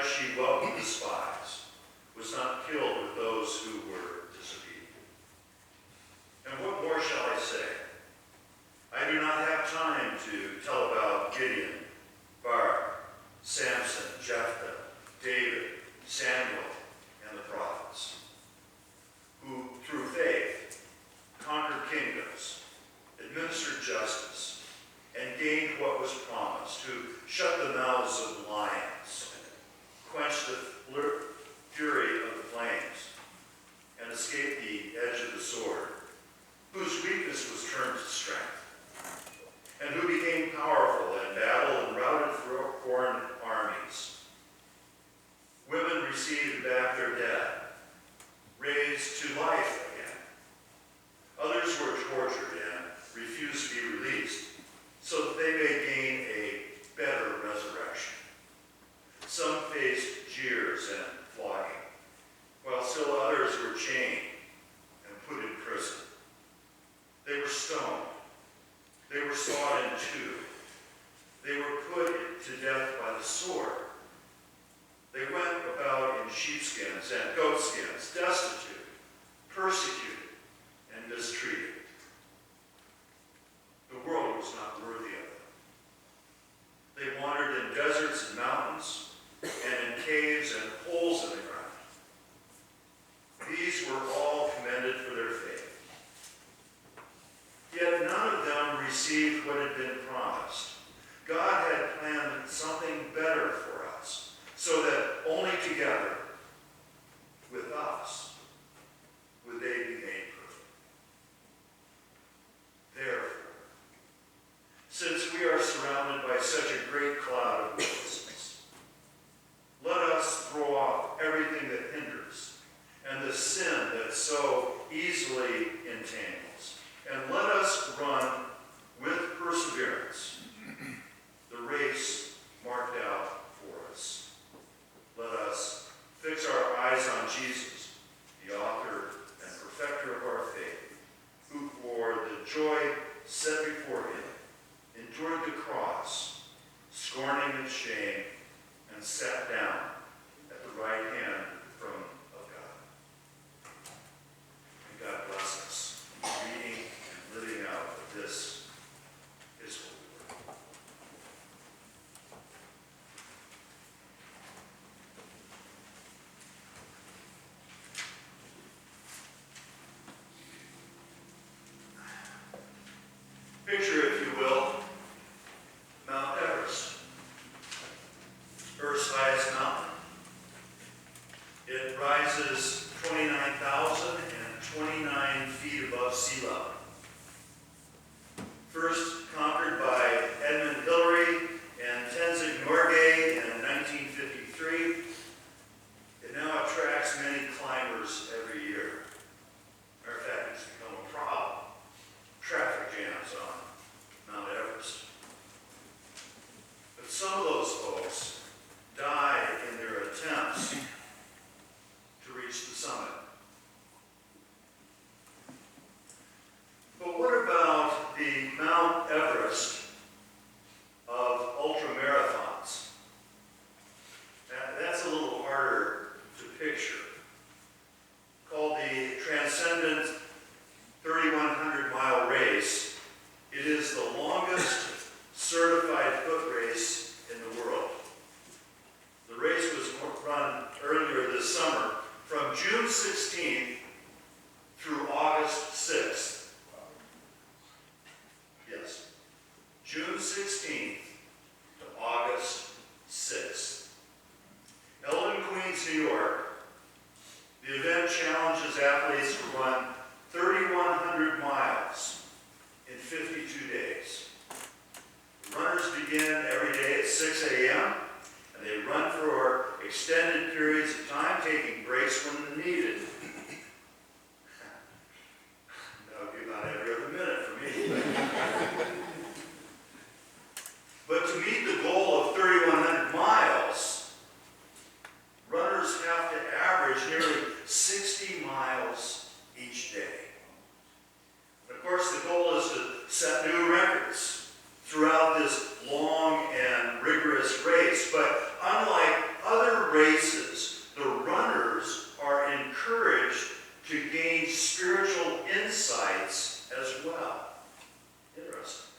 she welcomed the spies, was not killed with those who were disobedient. And what more shall I say? I do not have time to tell about Gideon, Barak, Samson, Jephthah, David, Samuel, and the prophets, who through faith conquered kingdoms, administered justice, and gained what was promised, who shut the mouths of lions, quenched the fury of the flames, and escaped the edge of the sword, whose weakness was turned to strength, and who became powerful in battle and routed foreign armies. Women received back their dead, raised to life again. Others were tortured and refused to be released, so that they may gain a better resurrection. Some faced jeers and flogging, while still others were chained and put in prison. They were stoned. They were sawed in two. They were put to death by the sword. They went about in sheepskins and goatskins, destitute, persecuted, and mistreated. The world was not worthy of them. They wandered in deserts and mountains, and in caves and holes in the ground. These were all commended for their faith. Yet none of them received what had been promised. God had planned something better for us, so that only together with us would they be made perfect. Therefore, since we are surrounded by such a great cloud of witnesses, let us throw off everything that hinders and the sin that so easily entangles, and let us run with perseverance the race marked out for us. Let us fix our eyes on Jesus, the author and perfecter of our faith, who for the joy set before him endured the cross, scorning its shame, and sat down at the right hand of the throne of God. And God bless us in reading and living out of this his holy word. Picture, if you will, Mount Everest, Earth's highest mountain. It rises 29,029 feet above sea level. First conquered by Edmund Hillary and Tenzing Norgay in 1953, it now attracts many climbers every year. Matter of fact, it's become a problem. Traffic jams on Mount Everest. But some of those folks die in their attempts to reach the summit. But what about the Mount Everest of ultramarathons? That's a little harder to picture. Called the Transcendent 3,100-mile race, it is the longest certified foot race in the world. The race was run earlier this summer from June 16th through August 6th. Yes, June 16th to August 6th. Held in Queens, New York, the event challenges athletes to run 3,100 miles in 52 days. The runners begin every day at 6 a.m. and they run for extended periods of time, taking breaks when needed. That would be about every other minute for me. But to meet the goal of 3,100 miles, runners have to average nearly 60 miles each day. And of course, the goal is to set new records throughout this long and rigorous race. But unlike other races, the runners are encouraged to gain spiritual insights as well. Interesting.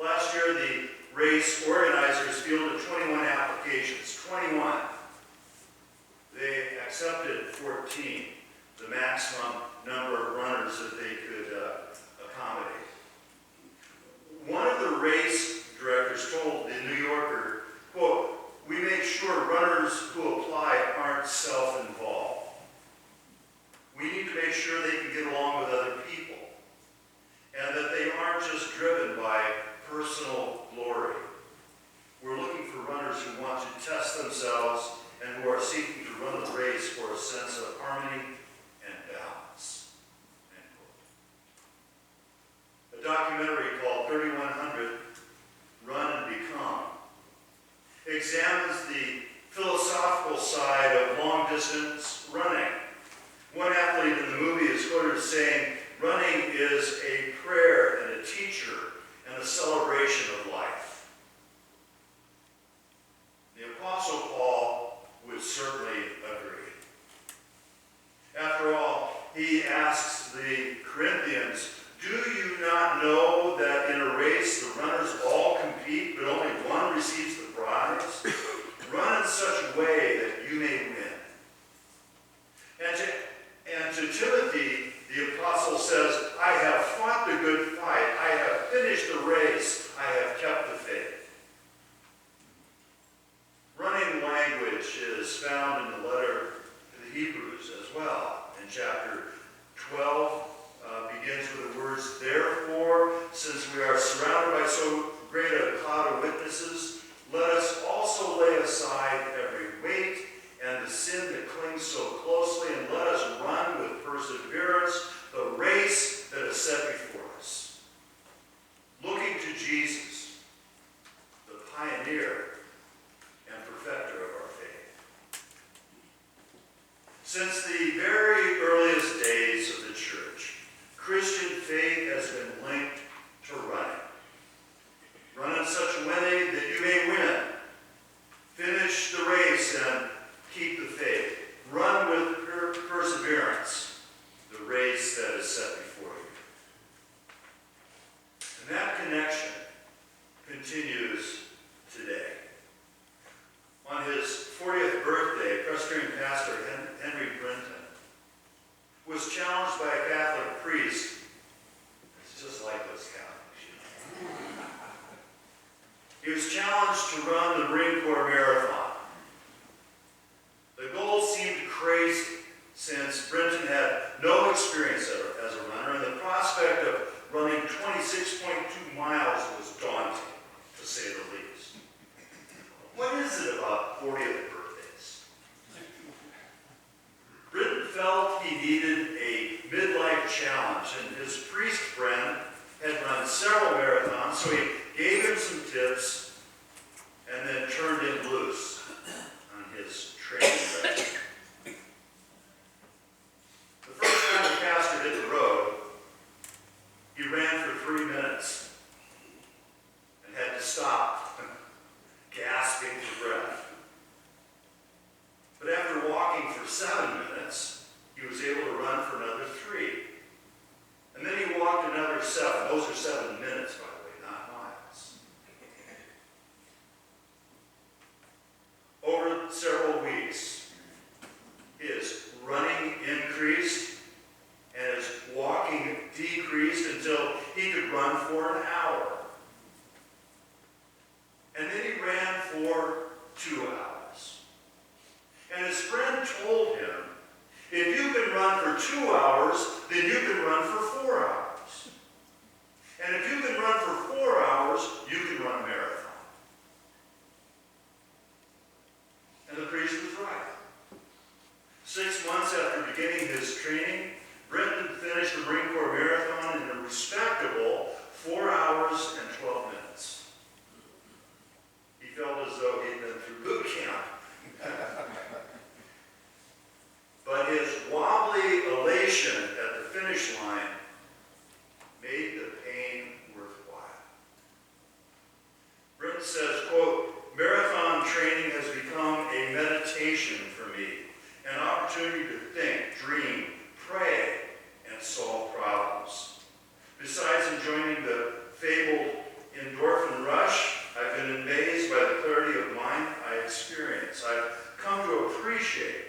Last year, the race organizers fielded 21 applications. 21. They accepted 14, the maximum number of runners that they could accommodate. One of the race directors told the New Yorker, quote, "We make sure runners who apply aren't self-involved. We need to make sure they can get along with other people and that they aren't just driven by personal glory. We're looking for runners who want to test themselves and who are seeking to run the race for a sense of harmony and balance." End quote. A documentary called 3100 Run and Become examines the philosophical side of long-distance running. One athlete in the movie is quoted as saying, "Running is a prayer and a teacher and a celebration of life." The Apostle Paul would certainly agree. After all, he asks the Corinthians, "Do you not know that in a race the runners all compete, but only one receives the prize? Run in such a way that you may win." And to Timothy, the apostle says, "I have fought the good fight. I have finished the race. I have kept the faith." Running language is found in the letter to the Hebrews as well. In chapter 12, begins with the words, "Therefore, since we are surrounded by so great a cloud of witnesses, let us also lay aside every weight and the sin that clings so closely, and let us run with perseverance the race that is set before us, looking to Jesus, the pioneer and perfecter of our faith." Since the very earliest days of the church, Christian faith has been linked to running. Run in such a way that you may win. Finish the race and keep the faith. Run with perseverance the race that is set before you. And that connection continues today. On his 40th birthday, Presbyterian pastor Henry Brenton was challenged by a Catholic priest. It's just like those Catholics. He was challenged to run the Marine Corps Marathon. The goal seemed crazy since Brenton had no experience as a runner, and the prospect of running 26.2 miles was daunting, to say the least. What is it about 40th birthdays? Brenton felt he needed a midlife challenge, and his priest friend had run several marathons, so he gave him some tips and then turned him loose on his training regimen. The first time the pastor hit the road, he ran for 3 minutes and had to stop, gasping for breath. But after walking for 7 minutes, he was able to run for another 3. And then he walked another 7. Those are 7 minutes, by the way, not miles. Over several weeks, his running increased and his walking decreased until he could run for an hour. And then he ran for 2 hours. And his friend told him, if you can run for 2 hours, then you can run for 4 hours. And if you can run for 4 hours, you can run a marathon. And the priest was right. 6 months after beginning his training, Brenton finished the Marine Corps Marathon in a respectable 4 hours and 12 minutes. He felt as though he'd been through boot camp. But his wobbly elation at the finish line made the pain worthwhile. Brenton says, quote, "Marathon training has become a meditation meditation for me, an opportunity to think, dream, pray, and solve problems. Besides enjoying the fabled endorphin rush, I've been amazed by the clarity of mind I experience. I've come to appreciate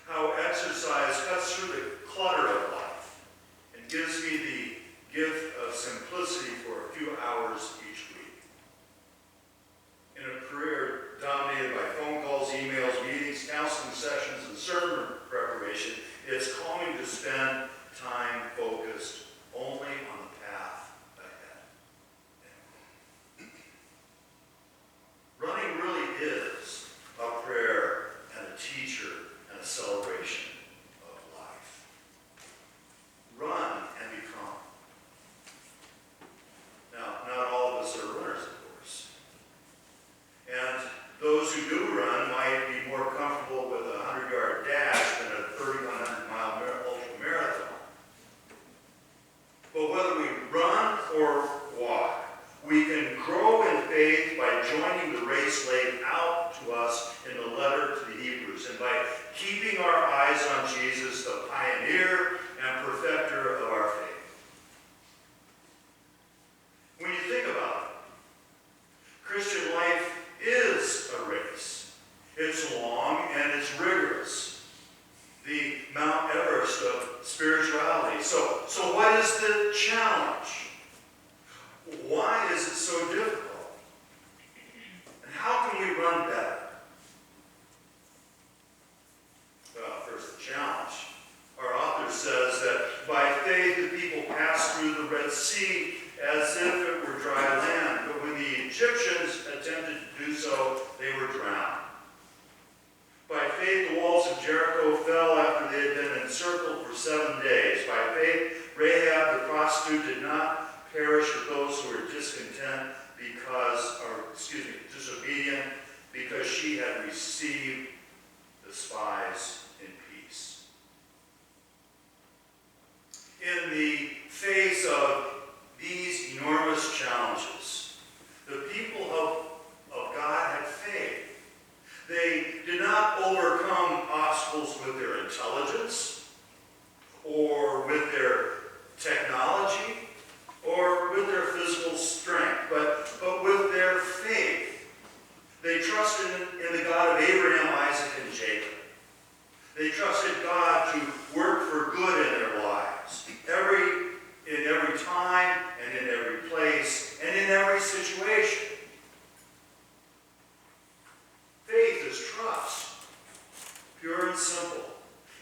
how exercise cuts through the clutter of life and gives me the gift of simplicity for a few hours each week. In a career dominated by phone calls, emails, meetings, counseling sessions, and sermon preparation, it's calming to spend time focused only on the path ahead. Running really is a prayer and a teacher and a celebration of life. Run and become. Now, not all of us are runners, of course. And those who do run might be more comfortable with a 100-yard dash than a 3,100-mile ultra-marathon. But whether we run or walk, we can grow in faith by joining the race laid out to us in the letter to the Hebrews, and by keeping our eyes on Jesus, the pioneer and perfecter of our faith. When you think about it, Christian life is a race. It's long and it's rigorous. The Mount Everest of spirituality. So what is the challenge? Why is it so difficult? And how can we run better? Well, first the challenge. Our author says that by faith the people passed through the Red Sea as if it were dry land. But when the Egyptians attempted to do so, they were drowned. By faith, the walls of Jericho fell after they had been encircled for 7 days. By faith, Rahab the prostitute did not perish with those who were disobedient, because she had received the spies in peace. In the face of these enormous challenges, the people of God had faith. They did not overcome obstacles with their intelligence, or with their technology, or with their physical strength, but with their faith. They trusted in the God of Abraham, Isaac, and Jacob. They trusted God to work for good in their lives, in every time, and in every place, and in every situation. Faith is trust, pure and simple.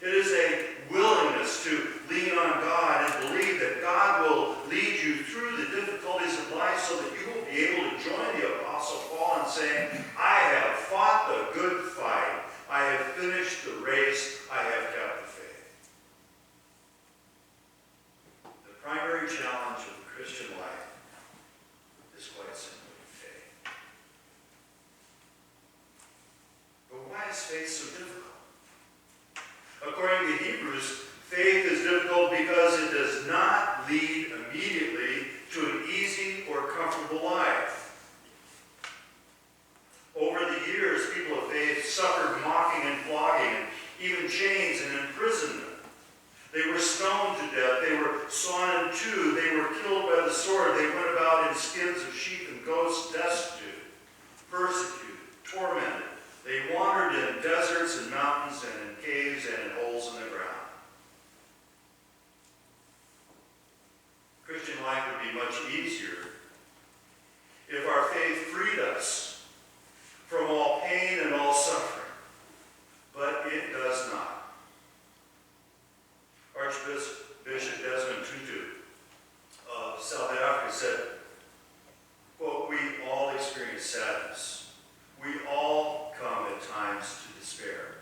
It is a willingness to lean on God and believe that God will lead you through the difficulties of life so that you will be able to join the Apostle Paul in saying, I have fought the good fight. I have finished the race. I have kept the faith. The primary challenge of the Christian life is quite simply faith. But why is faith so difficult? According to Hebrews, faith is difficult because it does not lead immediately to an easy or comfortable life. Over the years, people of faith suffered mocking and flogging, and even chains and imprisonment. They were stoned to death. They were sawn in two. They were killed by the sword. They went about in skins of sheep and goats, destitute, persecuted, tormented. They wandered in deserts and mountains and in caves and in holes in the ground. Christian life would be much easier if our faith freed us from all pain and all suffering, but it does not. Archbishop Desmond Tutu of South Africa said, quote, "We all experience sadness. We all come at times to despair.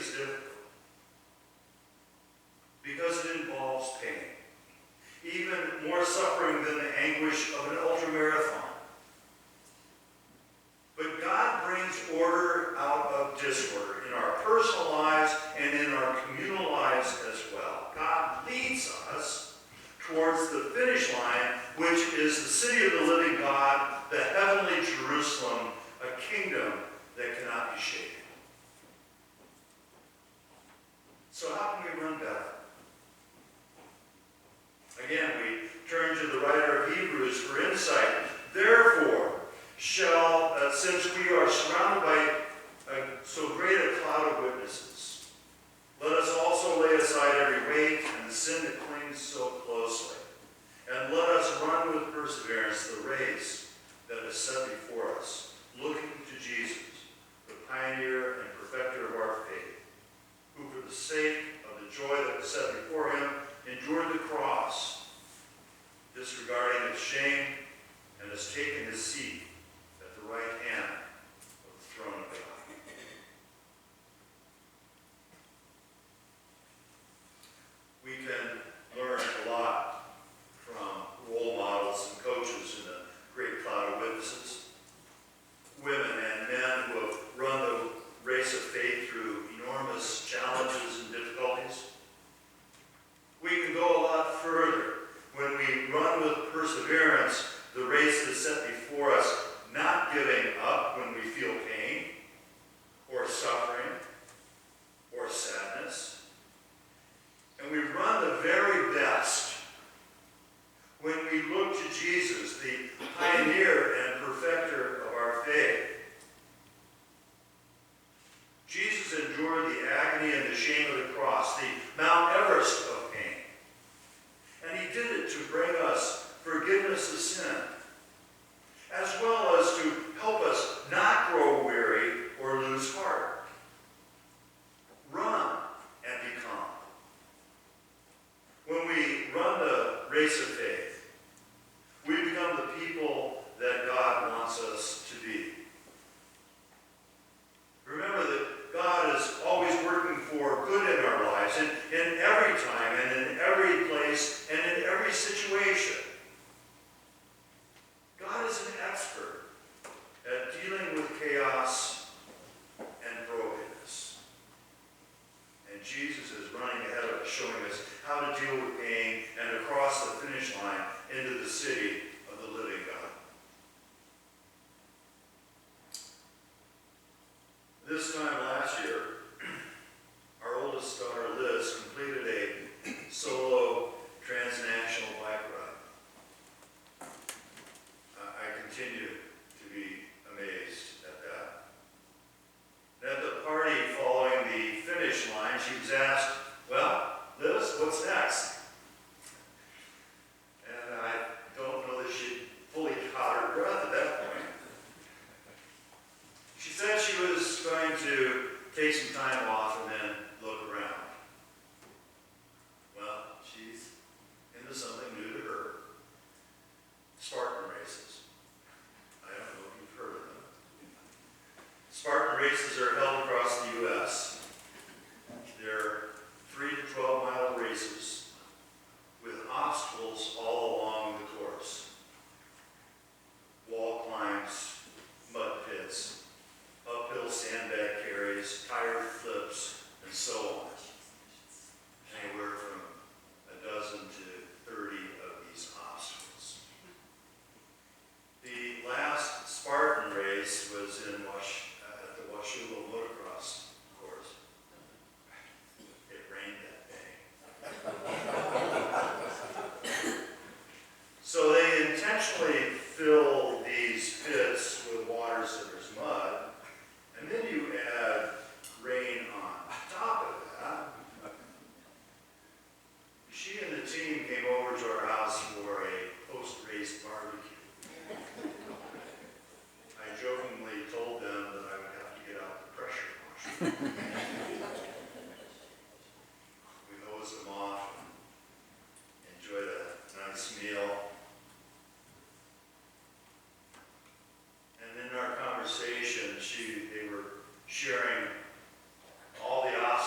is difficult because it involves pain, even more suffering than the anguish of an ultramarathon. But God brings order out of disorder in our personal lives and in our communal lives as well. God leads us towards the finish line, which is the city of the living God, the heavenly Jerusalem, a kingdom that cannot be shaken. So how can we run better? Again, we turn to the writer of Hebrews for insight. Therefore, since we are surrounded by so great a cloud of witnesses, let us also lay aside every weight and the sin that clings so closely, and let us run with perseverance the race that is set before us, looking to Jesus, the pioneer and perfecter of our faith, who for the sake of the joy that was set before him endured the cross, disregarding its shame, and has taken his seat at the right hand of the throne of God. We can learn a lot from role models and coaches in the great cloud of witnesses, women and men who have run the race of faith through enormous challenges and difficulties. We can go a lot further when we run with perseverance the race that's set before us, not giving up when we feel pain or suffering or sadness. And we run the very best when we look to Jesus, the pioneer and perfecter of our faith. Jesus endured the agony and the shame of the cross, the Mount Everest of pain. And he did it to bring us forgiveness of sin, as well as to help us not grow weary or lose heart. Run and be calm. When we run the race of faith, we become the people that God wants us to be. Remember that God is always working for good in our lives, in every time and in every place and in every situation. God is an expert at dealing with chaos and brokenness. And Jesus is running ahead of us, showing us how to deal with pain and to cross the finish line into the city of the living God. This time last year, our oldest daughter Liz completed a solo transnational bike ride. I continue to be amazed at that. At the party following the finish line, she was asked, "Well, Liz, what's next?" And I don't know that she fully caught her breath at that point. She said she was going to take some time off and then look around. Well, she's into something new to her. Spartan races. I don't know if you've heard of them. Spartan races are held across the U.S. They're 3 to 12 mile races with obstacles all along the course. Wall climbs, mud pits, uphill sandbag carries, tire flips, and so on. Anywhere from a dozen to 30 of these obstacles. The last Spartan race was in at the Washougal motocross course. It rained that day. So they intentionally fill these pits with water so there's mud, and then you add rain on top of that. She and the team came over to our house for a post-race barbecue. I jokingly told them that I would have to get out the pressure washer. We hosed them off and enjoyed a nice meal. And in our conversation, they were sharing all the obstacles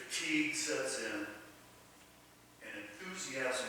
fatigue sets in, and enthusiasm